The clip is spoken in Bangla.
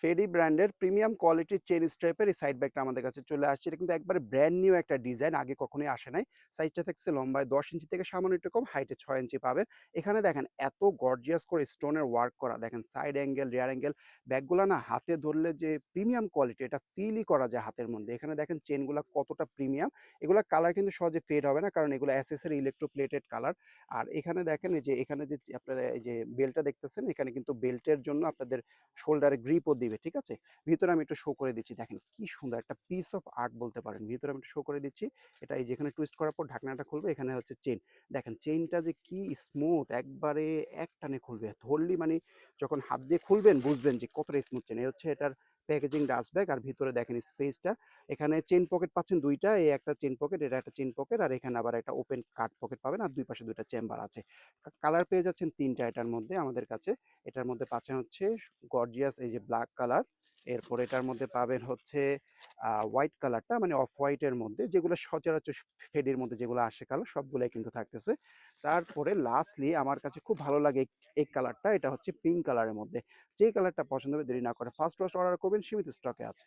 ফেডি ব্র্যান্ডের প্রিমিয়াম কোয়ালিটির চেইন স্ট্র্যাপের এই সাইড ব্যাগটা আমাদের কাছে চলে আসছে। এটা কিন্তু একবারে ব্র্যান্ড নিউ একটা ডিজাইন, আগে কখনোই আসে নাই। সাইজটা থাকছে লম্বায় ১০ ইঞ্চি থেকে সামান্য একটু কম, হাইটে ৬ ইঞ্চি পাবেন। এখানে দেখেন এত গর্জিয়াস করে স্টোনের ওয়ার্ক করা, দেখেন সাইড অ্যাঙ্গেল, রিয়ার অ্যাঙ্গেল, ব্যাগগুলা না হাতে ধরলে যে প্রিমিয়াম কোয়ালিটি এটা ফিলই করা যায় হাতের মধ্যে। এখানে দেখেন চেইনগুলা কতটা প্রিমিয়াম। এগুলা কালার কিন্তু সহজে ফেড হবে না, কারণ এগুলো এসএস এর ইলেকট্রোপ্লেটেড কালার। আর এখানে দেখেন এই যে এখানে যে আপনারা এই যে বেল্টটা দেখতেছেন, এখানে কিন্তু বেল্টের জন্য আপনাদের শোল্ডারে গ্রিপও দিবে, ঠিক আছে? ভিতরে আমি একটু শো করে দিচ্ছি, দেখেন কি সুন্দর একটা পিস অফ আর্ট বলতে পারেন। ভিতরে আমি একটু শো করে দিচ্ছি। এটা এই যেখানে টুইস্ট করার পর ঢাকনাটা খুলবে, এখানে হচ্ছে চেইন। দেখেন চেইনটা যে কি স্মুথ, একবারে এক টানে খুলবে। ধরলি মানে যখন হাত দিয়ে খুলবেন বুঝবেন যে কতটা স্মুথ চেইন। এই হচ্ছে এটার প্যাকেজিং ডাস্ট ব্যাগ। আর ভিতরে দেখেন স্পেসটা, এখানে চেইন পকেট পাচ্ছেন ২ টা। এই একটা চেইন পকেট, এটা একটা চেইন পকেট, আর এখানে আবার একটা ওপেন কাট পকেট পাবেন, আর ২ পাশে ২ টা চেম্বার আছে। কালার পেয়ে যাচ্ছেন ৩ টা এটার মধ্যে আমাদের কাছে। এটার মধ্যে পাচ্ছেন হচ্ছে গর্জিয়াস এই যে ব্ল্যাক কালার। এরপর এটার মধ্যে পাবেন হচ্ছে হোয়াইট কালারটা, মানে অফ হোয়াইটের মধ্যে, যেগুলো সচরাচর ফেডের মধ্যে যেগুলো আসে কালার সবগুলাই কিন্তু থাকতেছে। তারপরে লাস্টলি আমার কাছে খুব ভালো লাগে এই কালারটা, এটা হচ্ছে পিঙ্ক কালারের মধ্যে। যে কালারটা পছন্দ হবে দেরি না করে ফার্স্ট ওয়াশ অর্ডার করবেন, সীমিত স্টকে আছে।